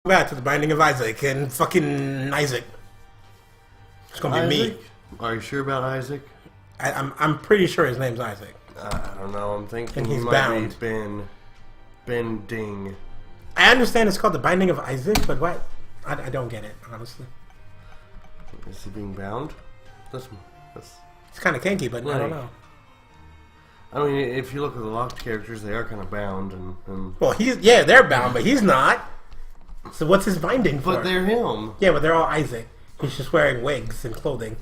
Back to the Binding of Isaac and fucking Isaac. It's gonna be Isaac? me. Are you sure about Isaac? I'm pretty sure his name's Isaac. I don't know. I'm thinking And he he's might bound. be Ben Ding. I understand it's called the Binding of Isaac, but what? I don't get it, honestly. Is he being bound? That's It's kind of kinky, but I don't Right. know. I mean, if you look at the locked characters, they are kind of bound, and Well, they're bound, but he's not. So what's his binding for? but they're him. Yeah, but they're all Isaac. He's just wearing wigs and clothing.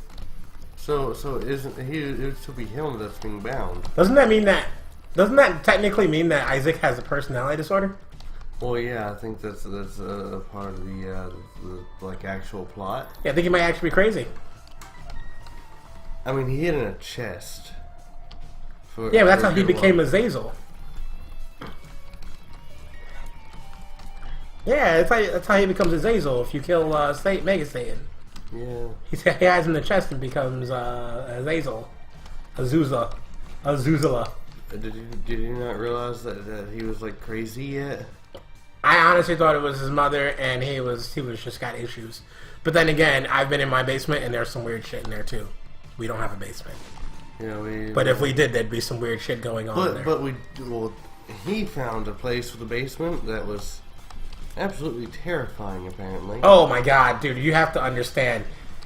So isn't he? It would still be him that's being bound. Doesn't that technically mean that Isaac has a personality disorder? Well, yeah, I think that's a part of the like actual plot. Yeah, I think he might actually be crazy. I mean, he hid in a chest. Yeah, but that's how he became Azazel. Yeah, that's how he becomes Azazel. If you kill Mega Satan, Yeah. he hides in the chest and becomes Azazel, Azuzala. Did you not realize that he was like crazy yet? I honestly thought it was his mother, and he was just got issues. But then again, I've been in my basement, and there's some weird shit in there too. We don't have a basement, Yeah, but if we did, there'd be some weird shit going on there. But he found a place with a basement that was absolutely terrifying. Apparently. Oh my god, dude, you have to understand.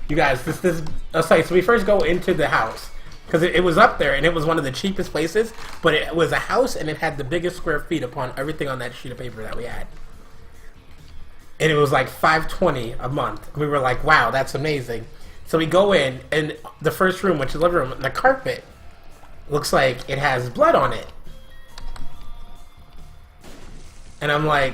You guys, this okay, so we first go into the house. Because it was up there, and it was one of the cheapest places, but it was a house, and it had the biggest square feet upon everything on that sheet of paper that we had. And it was like $520 a month. We were like, wow, that's amazing. So we go in, and the first room, which is the living room, the carpet looks like it has blood on it. And I'm like,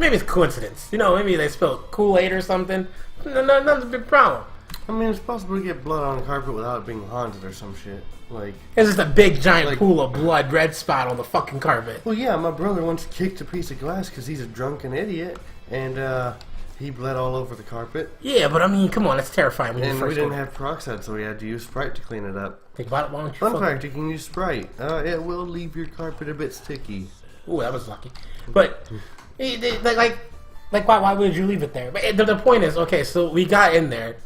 maybe it's coincidence. You know, maybe they spilled Kool-Aid or something. Nothing's a big problem. I mean, it's possible to get blood on the carpet without it being haunted or some shit. Like, There's just a big giant Like- pool of blood, red spot on the fucking carpet. well, yeah, my brother once kicked a piece of glass because he's a drunken idiot, and he bled all over the carpet. Yeah, but I mean, come on, that's terrifying when you And we first didn't go. have peroxide, so we had to use Sprite to clean it up. Think about it, why don't you Fun fuck- fact, you can use Sprite. It will leave your carpet a bit sticky. Ooh, that was lucky. But, why would you leave it there? But the point is, okay, so we got in there.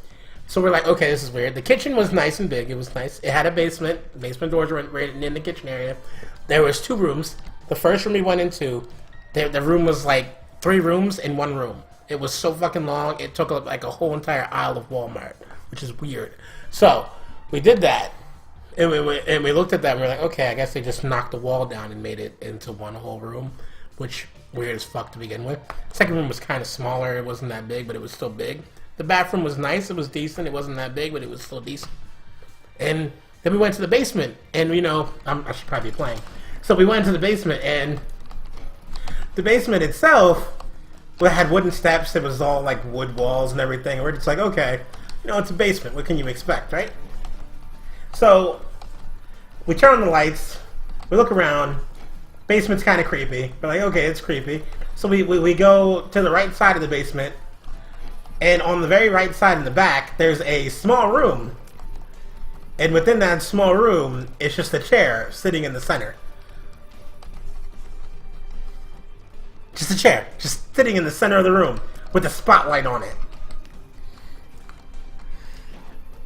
So we're like, okay, this is weird. The kitchen was nice and big. It was nice. It had a basement. Basement doors were right in the kitchen area. There was 2 rooms. The first room we went into, the room was like 3 rooms in 1 room. It was so fucking long. It took up like a whole entire aisle of Walmart, which is weird. So we did that, and we looked at that. And we were like, okay, I guess they just knocked the wall down and made it into one whole room, which weird as fuck to begin with. The second room was kind of smaller. It wasn't that big, but it was still big. The bathroom was nice. It was decent. It wasn't that big, but it was still decent. And then we went to the basement, and you know, I should probably be playing. So we went to the basement, and the basement itself had wooden steps. It was all like wood walls and everything. And we're just like, okay, you know, it's a basement. What can you expect, right? So we turn on the lights. We look around. Basement's kind of creepy. We're like, okay, it's creepy. So we go to the right side of the basement. And on the very right side in the back, there's a small room. And within that small room, it's just a chair sitting in the center. Just a chair, just sitting in the center of the room with a spotlight on it.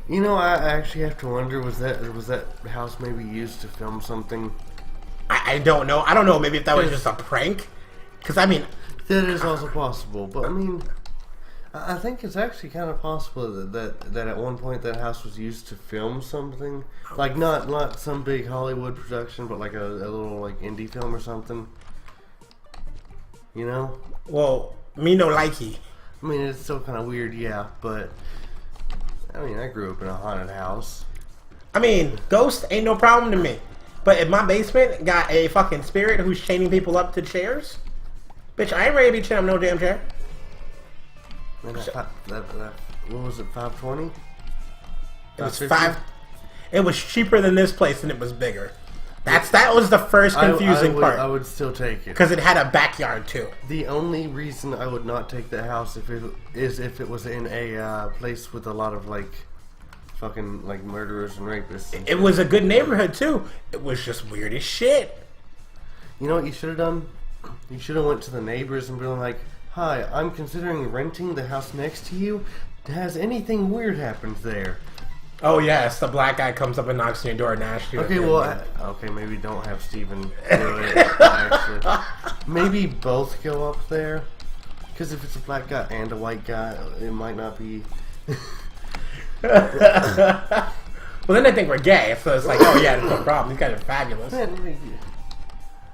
You know, I actually have to wonder, was that house maybe used to film something? I don't know. I don't know. Maybe if that was just a prank. Because, I mean... That is also possible, but I mean... I think it's actually kind of possible that at one point that house was used to film something, like not some big Hollywood production, but like a little like indie film or something. You know? Well, me no likey. I mean, it's still kind of weird, yeah, but I mean, I grew up in a haunted house. I mean, ghost ain't no problem to me. But if my basement got a fucking spirit who's chaining people up to chairs, bitch, I ain't ready to be chained up no damn chair. And what was it, 520? It was 5. It was cheaper than this place, and it was bigger. That was the first confusing part. I would still take it because it had a backyard too. The only reason I would not take that house if it was in a place with a lot of like fucking like murderers and rapists. And it was a good neighborhood too. It was just weird as shit. You know what you should have done? You should have went to the neighbors and been like, "Hi, I'm considering renting the house next to you. Has anything weird happened there?" Oh yes, the black guy comes up and knocks on your door and asks you. Okay, well, okay, maybe don't have Steven do it. Actually. Maybe both go up there. Because if it's a black guy and a white guy, it might not be. Well, then they think we're gay, so it's like, oh yeah, no problem. These guys are fabulous. Man,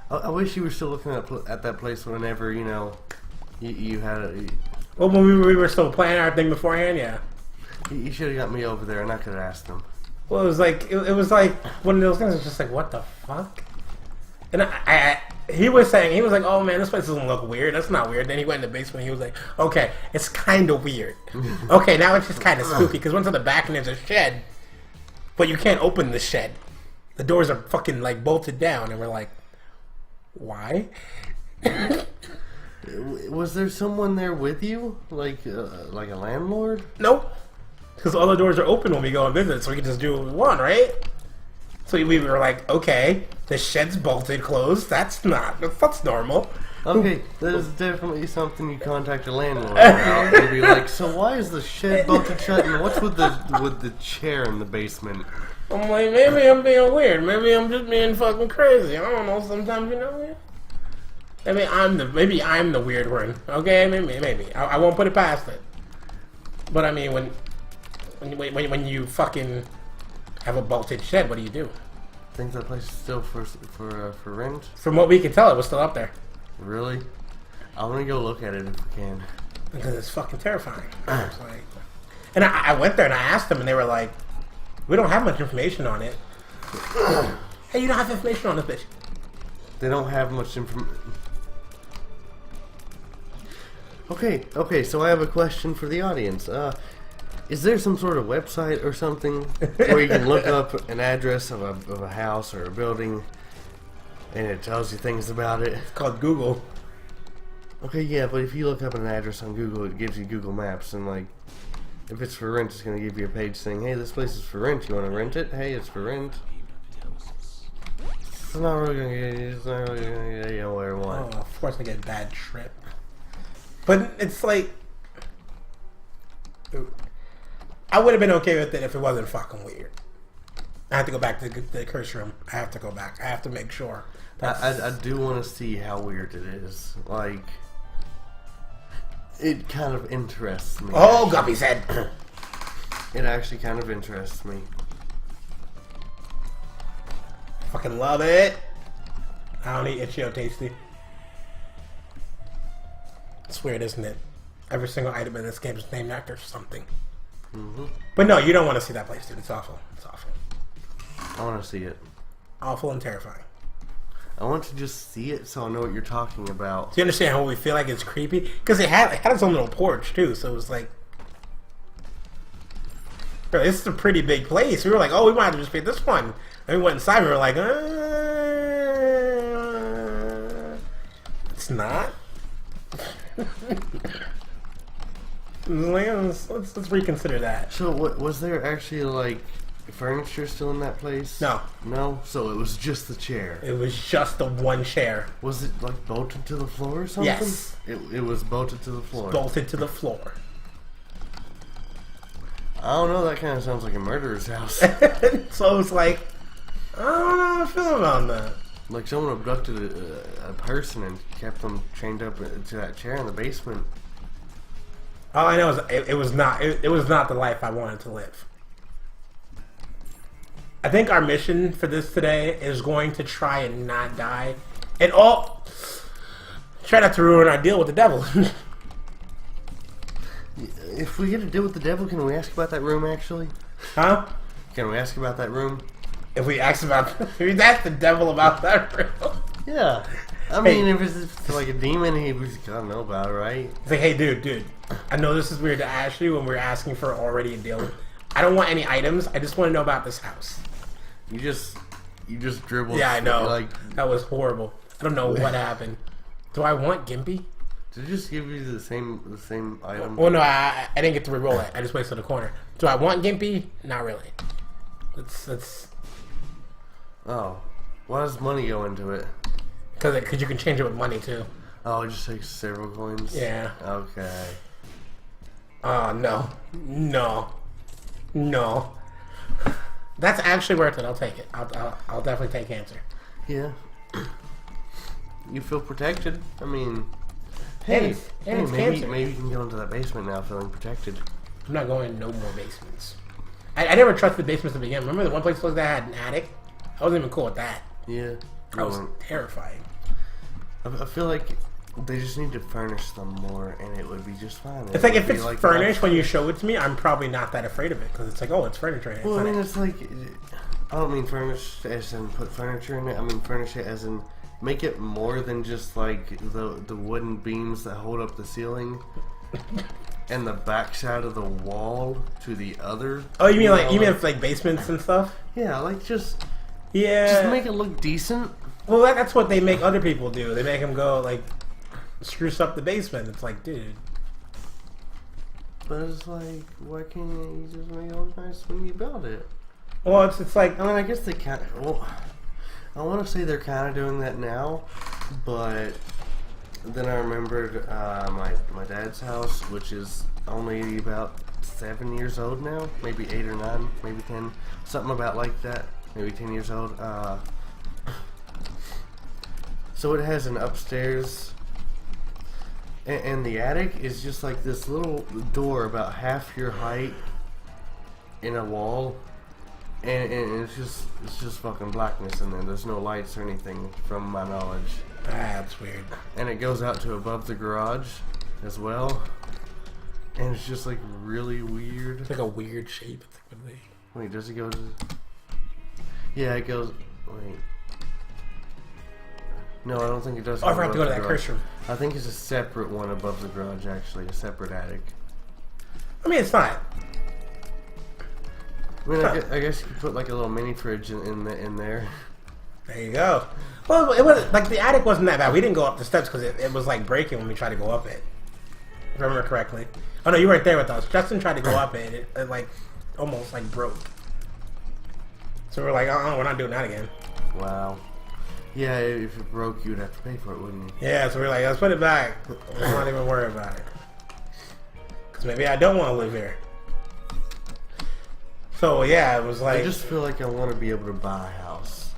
I wish you were still looking at that place whenever, you know, you had a... Well, when we were still planning our thing beforehand, yeah. You should have got me over there and I could have asked them. Well, it was like one of those things. It's just like, what the fuck? And he was like, oh man, this place doesn't look weird. That's not weird. Then he went in the basement. He was like, okay, it's kind of weird. Okay, now it's just kind of spooky because went to the back and there's a shed, but you can't open the shed. The doors are fucking like bolted down, and we're like, why? Was there someone there with you, like a landlord? Nope. Because all the doors are open when we go and visit, so we can just do what we want, right? So we were like, okay, the shed's bolted closed. That's normal. Okay, that is definitely something you contact a landlord about. And be like, so why is the shed bolted shut, and what's with the chair in the basement? I'm like, maybe I'm being weird. Maybe I'm just being fucking crazy. I don't know. Sometimes, you know, maybe I'm the weird one. Okay, maybe. I won't put it past it. But I mean, when you fucking have a bolted shed, what do you do? Think that place is still for rent? From what we can tell, it was still up there. Really? I want to go look at it if we can. Because it's fucking terrifying. And I went there and I asked them, and they were like, we don't have much information on it. Hey, you don't have information on this bitch. They don't have much information. Okay, so I have a question for the audience. Is there some sort of website or something where you can look up an address of a house or a building and it tells you things about it? It's called Google. Okay, yeah, but if you look up an address on Google, it gives you Google Maps, and like, if it's for rent, it's going to give you a page saying, hey, this place is for rent, you want to rent it? Hey, it's for rent. It's not really going to get you where you want. Oh, of course I get a bad trip. But it's like, I would have been okay with it if it wasn't fucking weird. I have to go back to the curse room. I have to go back. I have to make sure. I do want to see how weird it is. Like, it kind of interests me. Oh, Guppy's head. It actually kind of interests me. Fucking love it. I don't eat Itch.io Tasty. It's weird, isn't it? Every single item in this game is named after something. Mm-hmm. But no, you don't want to see that place, dude. It's awful. It's awful. I want to see it. Awful and terrifying. I want to just see it so I know what you're talking about. Do you understand how we feel like it's creepy? Because it had its own little porch, too, so it was like... Bro, this is a pretty big place. We were like, oh, we might have to just pick this one. And we went inside and we were like, it's not. Let's reconsider that. So, was there actually, like, furniture still in that place? No. No? So it was just the chair? It was just the one chair. Was it, like, bolted to the floor or something? Yes. It was bolted to the floor? Bolted to the floor. I don't know, that kind of sounds like a murderer's house. So it's like, I don't know how I feel about that. Like someone abducted a person and kept them chained up to that chair in the basement. All I know is it was not the life I wanted to live. I think our mission for this today is going to try and not die, and try not to ruin our deal with the devil. If we get to deal with the devil, can we ask about that room actually? Huh? Can we ask about that room? If we ask the devil about that room. Yeah. I mean, if it's like a demon, he's gotta know about it, right? It's like, hey, dude, I know this is weird to ask you when we're asking for already a deal. I don't want any items. I just want to know about this house. You just dribbled. Yeah, I know. Like, that was horrible. I don't know what happened. Do I want Gimpy? Did it just give you the same item? Well, no, I didn't get to re-roll it. I just wasted a corner. Do I want Gimpy? Not really. Let's. Oh, why does money go into it? Because you can change it with money too. Oh, it just takes several coins? Yeah. Okay. Oh, no. No. That's actually worth it. I'll take it. I'll definitely take cancer. Yeah. You feel protected. I mean, And hey, it's maybe cancer. maybe you can go into that basement now feeling protected. I'm not going in no more basements. I never trusted basements to begin. Remember the one place that had an attic? I wasn't even cool with that. Yeah. That was terrifying. I feel like they just need to furnish them more, and it would be just fine. It's like if it's furnished when you show it to me, I'm probably not that afraid of it because it's like, oh, it's furniture. Well, I mean, it's like I don't mean furnish as in put furniture in it. I mean furnish it as in make it more than just like the wooden beams that hold up the ceiling and the backside of the wall to the other. Oh, you mean like basements and stuff? Yeah, like just make it look decent. Well, that's what they make other people do. They make them go like spruce up the basement. It's like, dude. But it's like, why can't you just make it look nice when you build it? Well, it's like, I mean, I guess they kind of. Well, I want to say they're kind of doing that now, but then I remembered my dad's house, which is only about 7 years old now, maybe 8 or 9, maybe 10, something about like that, maybe 10 years old. So it has an upstairs, and the attic is just like this little door about half your height in a wall, and it's just fucking blackness in there. There's no lights or anything, from my knowledge. That's weird. And it goes out to above the garage as well, and it's just like really weird. It's like a weird shape. Wait, does it go to? Yeah, it goes. Wait. No, I don't think it does. Oh, I forgot to go to that curse room. I think it's a separate one above the garage, actually, a separate attic. I mean, it's fine. I mean, I guess you could put like a little mini fridge in there. There you go. Well, it was like the attic wasn't that bad. We didn't go up the steps because it was like breaking when we tried to go up it. If I remember correctly. Oh no, you weren't there with us. Justin tried to go up it. It like almost like broke. So we're like, we're not doing that again. Wow. Yeah, if it broke, you'd have to pay for it, wouldn't you? Yeah, so we're like, let's put it back. Let's not even worry about it. Because maybe I don't want to live here. So yeah, it was like... I just feel like I want to be able to buy a house.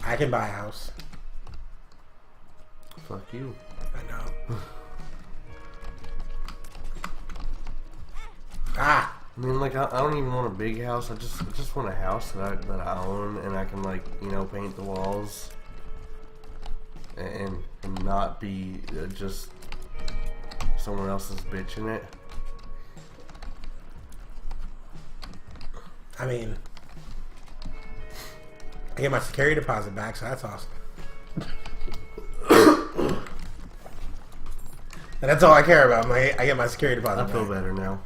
I can buy a house. Fuck you. I know. I mean, like, I don't even want a big house. I just want a house that I own, and I can, like, paint the walls. And not be just someone else's bitch in it. I mean, I get my security deposit back, so that's awesome. And that's all I care about. I get my security deposit back. I feel better now.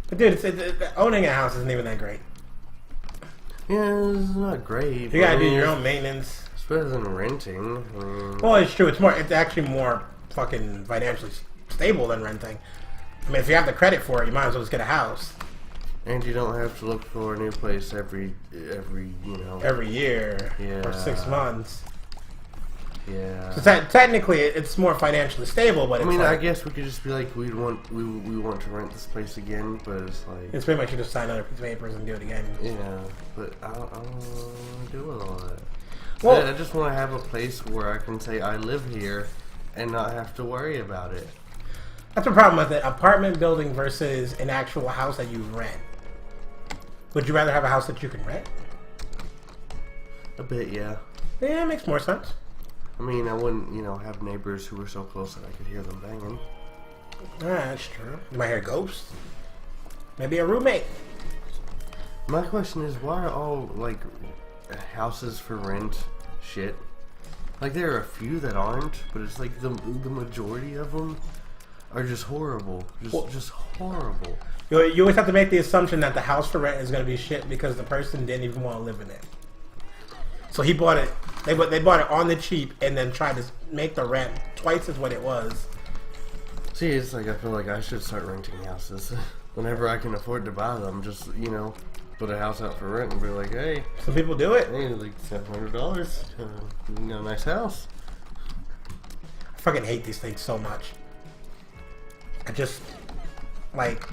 But dude, owning a house isn't even that great. Yeah, it's not great. You gotta do your own maintenance. It's better than renting. Well, it's true. It's actually more fucking financially stable than renting. I mean, if you have the credit for it, you might as well just get a house. And you don't have to look for a new place every year, or 6 months. Yeah. So technically, it's more financially stable, but I mean, I guess we could just be like, we want to rent this place again, but it's like it's pretty much you just sign another piece of papers and do it again. Yeah, but I don't want to do all that. Well, I just want to have a place where I can say I live here and not have to worry about it. That's the problem with it. Apartment building versus an actual house that you rent. Would you rather have a house that you can rent? A bit, yeah. Yeah, it makes more sense. I mean, I wouldn't, have neighbors who were so close that I could hear them banging. That's true. You might hear ghosts. Maybe a roommate. My question is, why are all, like, houses for rent shit? Like, there are a few that aren't, but it's like the majority of them are just horrible. Just horrible. You always have to make the assumption that the house for rent is going to be shit because the person didn't even want to live in it. So he bought it. They bought it on the cheap and then tried to make the rent twice as what it was. See, it's like I feel like I should start renting houses whenever I can afford to buy them. Just put a house out for rent and be like, hey, Some people do it. hey, like $700. You got a nice house. I fucking hate these things so much. I just like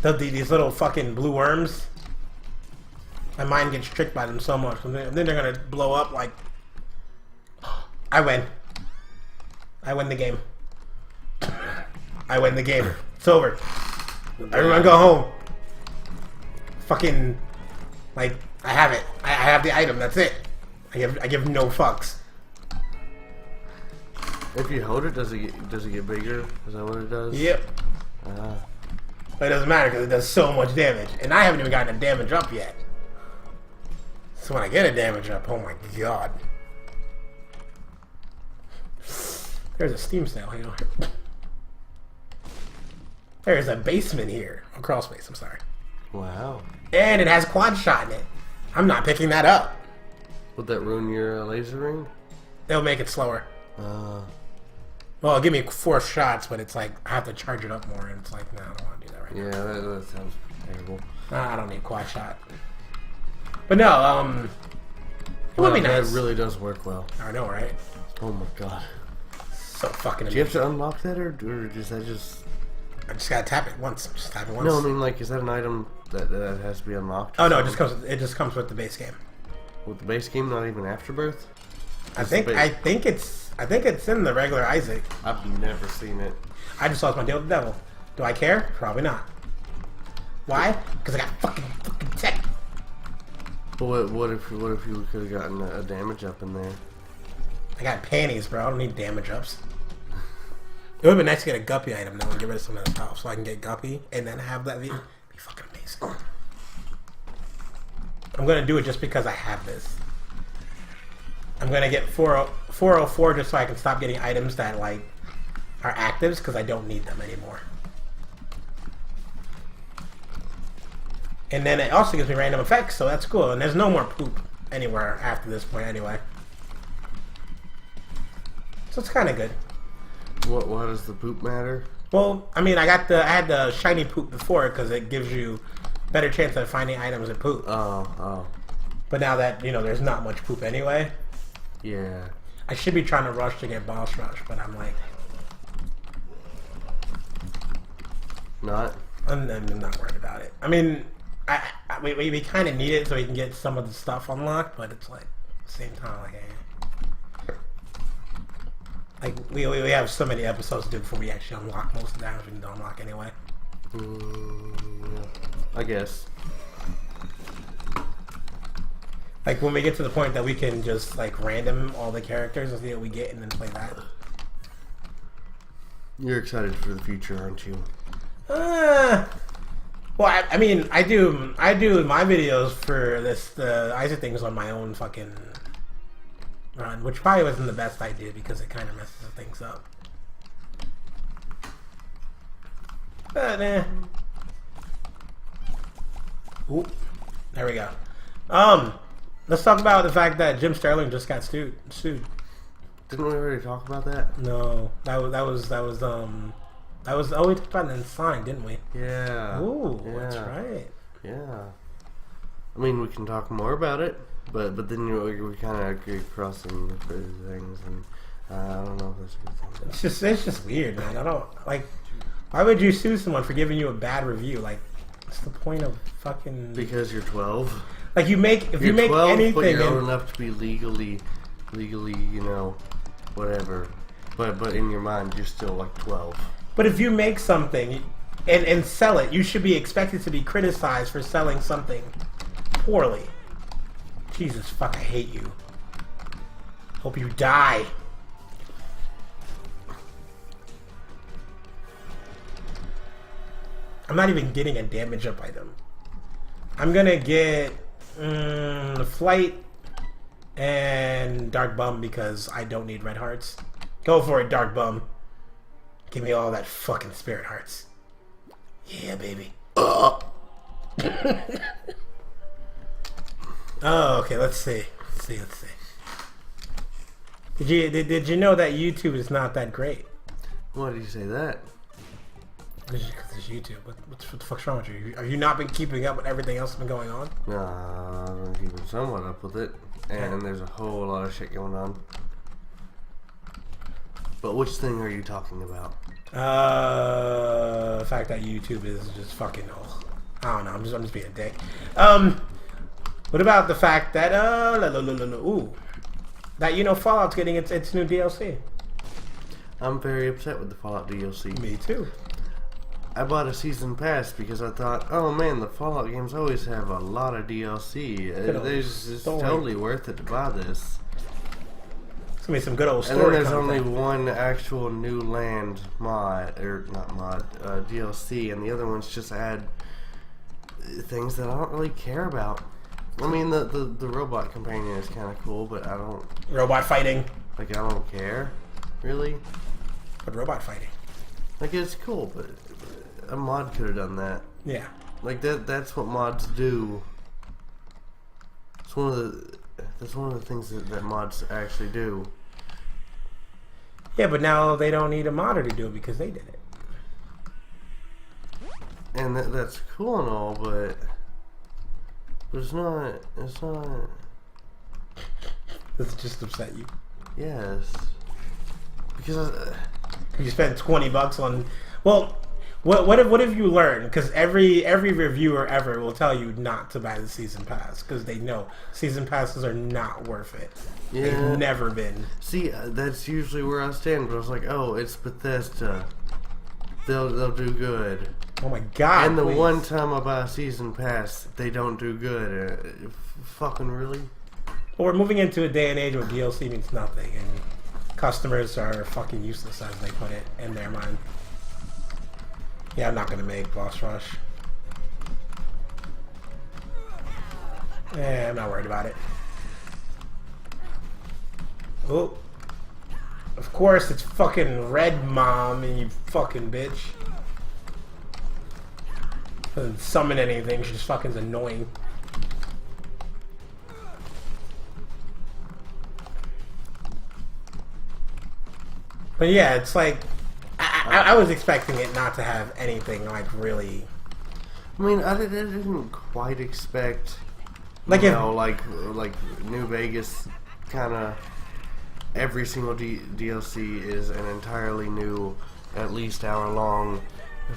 these little fucking blue worms. My mind gets tricked by them so much, and then they're gonna blow up. Like, I win. I win the game. I win the game. It's over. Everyone go home. Fucking, like, I have it. I have the item. That's it. I give no fucks. If you hold it, does it get bigger? Is that what it does? Yep. But it doesn't matter because it does so much damage, and I haven't even gotten a damage up yet. So when I get a damage up, oh my god. There's a Steam sale here. There's a basement here. A crawl space, I'm sorry. Wow. And it has quad shot in it. I'm not picking that up. Would that ruin your laser ring? They'll make it slower. Well, it'll give me 4 shots, but it's like, I have to charge it up more, and it's like, no, I don't want to do that right now. Yeah, that sounds terrible. Nah, I don't need quad shot. But no, it would be nice. That really does work well. I know, right? Oh my god. So fucking Do you amazing. have to unlock that, or does that just... I just gotta tap it once. Just tap it once. No, I mean, like, is that an item that has to be unlocked? Oh no, it just comes with the base game. With the base game, not even Afterbirth? I think it's in the regular Isaac. I've never seen it. I just lost my deal with the devil. Do I care? Probably not. Why? Because I got fucking tech. But what if you could have gotten a damage up in there? I got panties, bro. I don't need damage ups. It would have been nice to get a guppy item though and get rid of some of the stuff so I can get guppy and then have that be fucking amazing. I'm gonna do it just because I have this. I'm gonna get 404 just so I can stop getting items that like are actives because I don't need them anymore. And then it also gives me random effects, so that's cool. And there's no more poop anywhere after this point anyway. So it's kind of good. Why does the poop matter? Well, I mean, I had the shiny poop before because it gives you better chance of finding items in poop. Oh. But now that, there's not much poop anyway. Yeah. I should be trying to rush to get boss rush, but I'm like... Not? I'm not worried about it. I mean, we kind of need it so we can get some of the stuff unlocked, but it's like, at the same time, like, like we have so many episodes to do before we actually unlock most of the items we need to unlock anyway. Yeah, I guess. Like when we get to the point that we can just like random all the characters and see what we get and then play that. You're excited for the future, aren't you? Well, I mean, I do my videos for the Isaac things on my own fucking run, which probably wasn't the best idea because it kind of messes things up. But Ooh, there we go. Let's talk about the fact that Jim Sterling just got sued. Didn't we already talk about that? No, that was we talked about it in Sonic, didn't we? Yeah. Ooh, yeah. That's right. Yeah. I mean, we can talk more about it, but then we kind of get crossing things, and I don't know if that's a good thing. It's just weird, man. I don't like. Why would you sue someone for giving you a bad review? Like, what's the point of fucking? Because you're 12. Like you make you're you make 12, anything, but you're old enough to be legally, whatever. But in your mind, you're still like 12. But if you make something and sell it, you should be expected to be criticized for selling something poorly. Jesus fuck, I hate you. Hope you die. I'm not even getting a damage up item. I'm gonna get Flight and Dark Bum because I don't need red hearts. Go for it, Dark Bum. Give me all that fucking spirit hearts. Yeah, baby. Oh, okay. Let's see. Did you know that YouTube is not that great? Why did you say that? Because it's YouTube. What the fuck's wrong with you? Have you not been keeping up with everything else that's been going on? Nah, I've been keeping somewhat up with it. And there's a whole lot of shit going on. But which thing are you talking about? The fact that YouTube is just fucking... Oh, I don't know. I'm just being a dick. What about the fact that... that, Fallout's getting its new DLC? I'm very upset with the Fallout DLC. Me too. I bought a season pass because I thought, oh man, the Fallout games always have a lot of DLC. It's totally worth it to buy this. It's gonna be some good old story. And then there's content. only one actual new land mod, or not mod, DLC, and the other ones just add things that I don't really care about. I mean, the robot companion is kind of cool, but I don't... Robot fighting. Like, I don't care, really. But robot fighting. Like, it's cool, but a mod could have done that. Yeah. Like, that's what mods do. It's that's one of the things that mods actually do. Yeah, but now they don't need a modder to do it because they did it. And that's cool and all, but it's not... Does it just upset you? Yes. Because You spent $20 on... Well, what have you learned? Because every reviewer ever will tell you not to buy the season pass because they know season passes are not worth it. Yeah. They've never been. See, that's usually where I stand. But I was like, oh, it's Bethesda. They'll do good. Oh my god! And the please. one time I buy a season pass, they don't do good. Fucking really? Well, we're moving into a day and age where DLC means nothing, and customers are fucking useless, as they put it in their mind. Yeah, I'm not gonna make Boss Rush. I'm not worried about it. Oh. Of course, it's fucking Red Mom, and you fucking bitch. Doesn't summon anything, she's fucking annoying. But yeah, it's like... I was expecting it not to have anything, like, really... I mean, I didn't quite expect... Like, like New Vegas kind of... Every single DLC is an entirely new, at least hour-long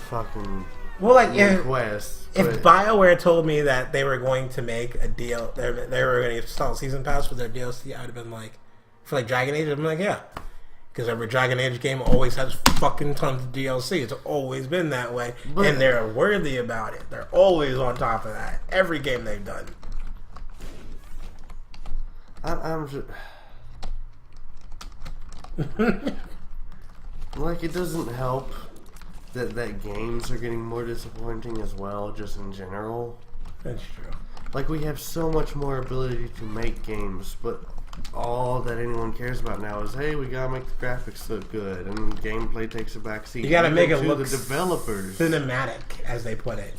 fucking quest. If BioWare told me that they were going to make a deal, they were going to install a season pass for their DLC, I'd have been like, for like Dragon Age, I'd be like, yeah. Because every Dragon Age game always has fucking tons of DLC. It's always been that way. But, and they're worthy about it. They're always on top of that. Every game they've done. I'm just... Like, it doesn't help that games are getting more disappointing as well, just in general. That's true. Like, we have so much more ability to make games, but all that anyone cares about now is, hey, we gotta make the graphics look good, and gameplay takes a backseat. You gotta make it look the developers cinematic, as they put it.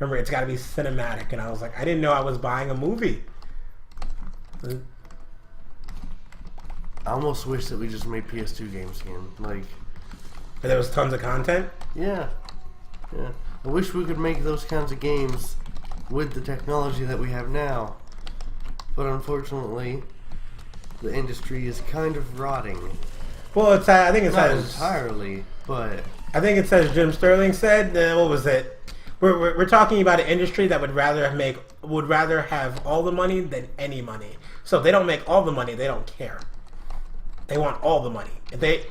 Remember, it's gotta be cinematic, and I was like, I didn't know I was buying a movie. I almost wish that we just made PS2 games again. Like, But there was tons of content. yeah. I wish we could make those kinds of games with the technology that we have now. But unfortunately, the industry is kind of rotting. Well, it's I think it Not says entirely, but I think it says Jim Sterling said. What was it? We're talking about an industry that would rather have all the money than any money. So if they don't make all the money, they don't care. They want all the money.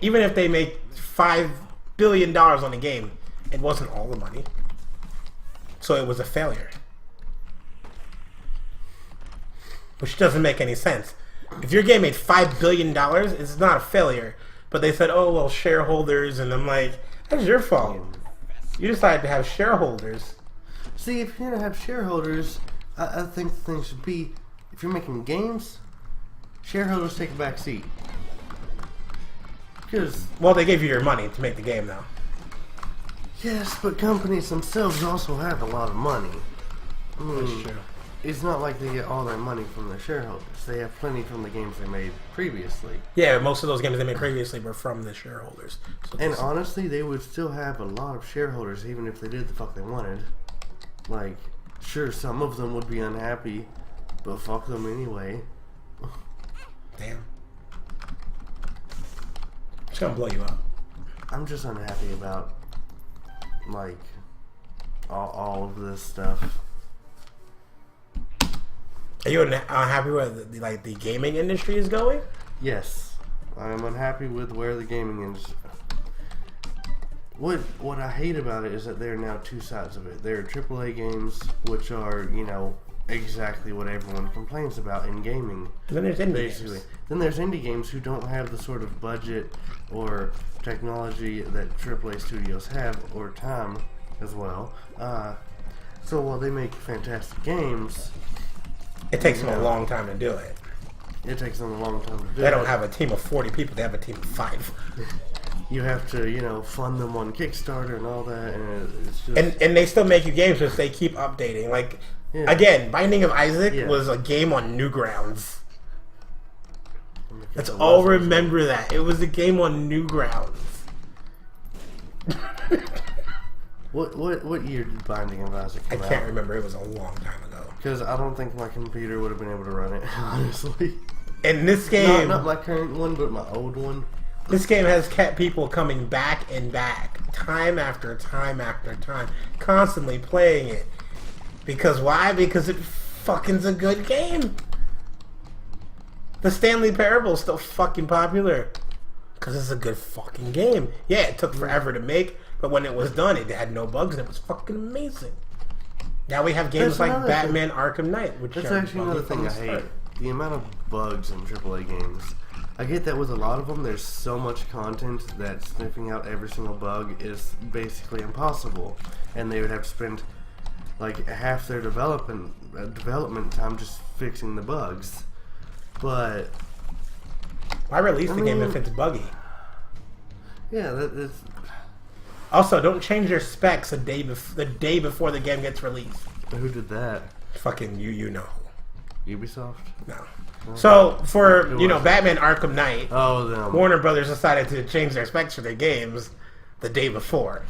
Even if they make $5 billion on a game, it wasn't all the money. So it was a failure. Which doesn't make any sense. If your game made $5 billion, it's not a failure. But they said, oh, well, shareholders. And I'm like, that's your fault. You decided to have shareholders. see, if you're gonna have shareholders, I think the thing should be, if you're making games, shareholders take a back seat. Because, Well, they gave you your money to make the game, though. yes, but companies themselves also have a lot of money. That's true. it's not like they get all their money from their shareholders. They have plenty from the games they made previously. Yeah, most of those games they made previously were from the shareholders. So and honestly, they would still have a lot of shareholders even if they did the fuck they wanted. Like, sure, some of them would be unhappy, but fuck them anyway. Damn. It's gonna blow you up. I'm just unhappy about, like, all of this stuff. Are you unhappy with the gaming industry is going? Yes, I'm unhappy with where the gaming industry. What I hate about it is that there are now two sides of it. There are AAA games, which are, you know, exactly what everyone complains about in gaming. And then there's indie basically. games. Then there's indie games who don't have the sort of budget or technology that AAA studios have, or time as well. So while they make fantastic games, it takes them a long time to do it. It takes them a long time to do it. They don't have a team of 40 people. They have a team of 5. You have to, you know, fund them on Kickstarter and all that, and it's just... And they still make you games because they keep updating. Like, again, Binding of Isaac was a game on Newgrounds. Let's all remember that. It was a game on Newgrounds. What year did Binding of Isaac come out? I can't remember. It was a long time ago. Because I don't think my computer would have been able to run it, honestly. And this game... Not my current one, but my old one. This game has kept people coming back and back, time after time after time, constantly playing it. Because why? Because it fucking's a good game. The Stanley Parable is still fucking popular. Because it's a good fucking game. Yeah, it took forever to make, but when it was done, it had no bugs and it was fucking amazing. Now we have games like Batman Arkham Knight, which that's actually another thing I hate. The amount of bugs in AAA games. I get that with a lot of them, there's so much content that sniffing out every single bug is basically impossible. And they would have to spend like half their development time just fixing the bugs. But why release the game if it's buggy? Yeah, that's... Also, don't change your specs the day before the game gets released. Who did that? Fucking you know. Ubisoft? No. So, for, Batman Arkham Knight, them. Warner Brothers decided to change their specs for their games the day before.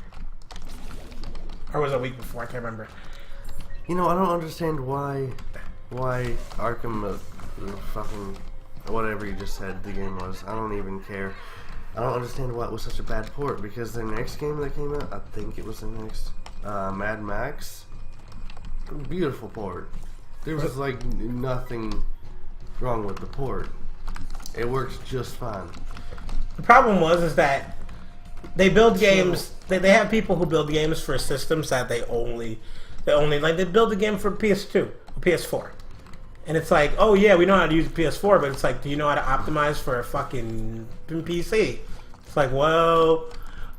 Or was it a week before? I can't remember. I don't understand why Arkham, fucking, whatever you just said the game was. I don't even care. I don't understand why it was such a bad port, because their next game that came out, I think it was the next, Mad Max, beautiful port. There was, like, nothing wrong with the port. It works just fine. The problem is that they build games. They have people who build games for systems that they build a game for PS2, PS4, and it's like, oh yeah, we know how to use PS4, but it's like, do you know how to optimize for a fucking PC? It's like, well,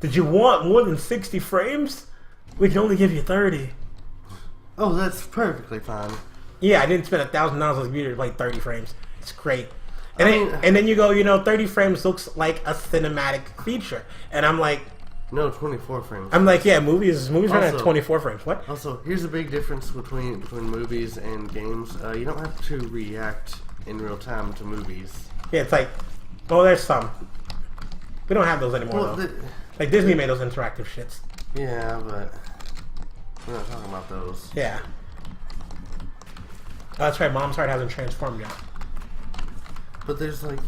did you want more than 60 frames? We can only give you 30. Oh, that's perfectly fine. Yeah, I didn't spend $1,000 on the computer to play 30 frames. It's great. And then you go, 30 frames looks like a cinematic feature. And I'm like... No, 24 frames. I'm like, yeah, movies run at 24 frames. What? Also, here's a big difference between movies and games. You don't have to react in real time to movies. Yeah, it's like, oh, there's some. We don't have those anymore, though. Like, Disney made those interactive shits. Yeah, but we're not talking about those. Yeah. Oh, that's right, Mom's Heart hasn't transformed yet. But there's like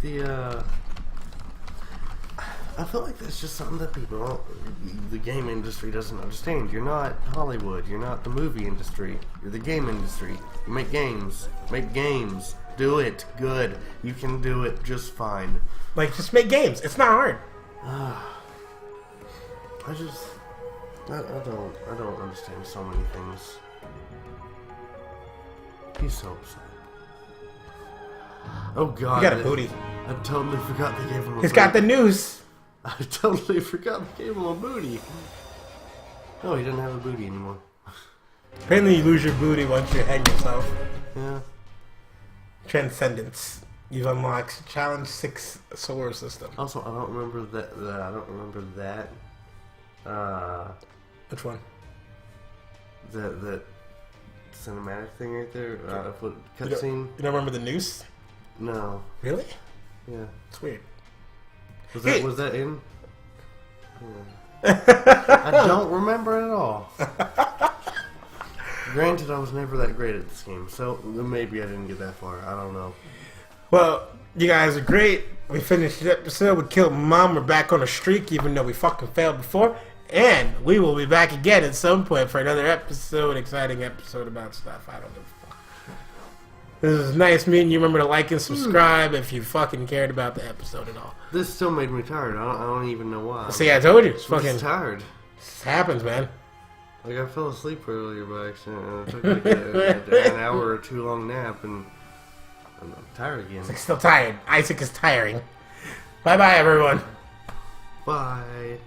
I feel like that's just something that the game industry doesn't understand. You're not Hollywood. You're not the movie industry. You're the game industry. You make games. Make games. Do it good. You can do it just fine. Like, just make games. It's not hard. I don't understand so many things. He's so upset. Oh god. He got a booty. I totally forgot they gave him a booty. He's got the noose. I totally forgot they gave him a booty. No, he doesn't have a booty anymore. Apparently you lose your booty once you hang yourself. Yeah. Transcendence. You've unlocked Challenge 6 solar system. Also, I don't remember that. I don't remember that. Which one? That cinematic thing right there. You Cutscene. don't remember the noose? No. Really? Yeah. It's weird. Was that in? I don't remember it at all. Granted, I was never that great at this game, so maybe I didn't get that far. I don't know. Well, you guys are great. We finished the episode. We killed Mom. We're back on a streak, even though we fucking failed before. And we will be back again at some point for another episode, exciting episode about stuff. I don't give a fuck. This is nice meeting you. Remember to like and subscribe if you fucking cared about the episode at all. This still made me tired. I don't even know why. See, I told you. It's I'm fucking just tired. This happens, man. Like, I fell asleep earlier by accident, and I took like an hour or 2 long nap, and I'm tired again. Isaac's still tired. Isaac is tiring. Bye-bye, everyone. Bye.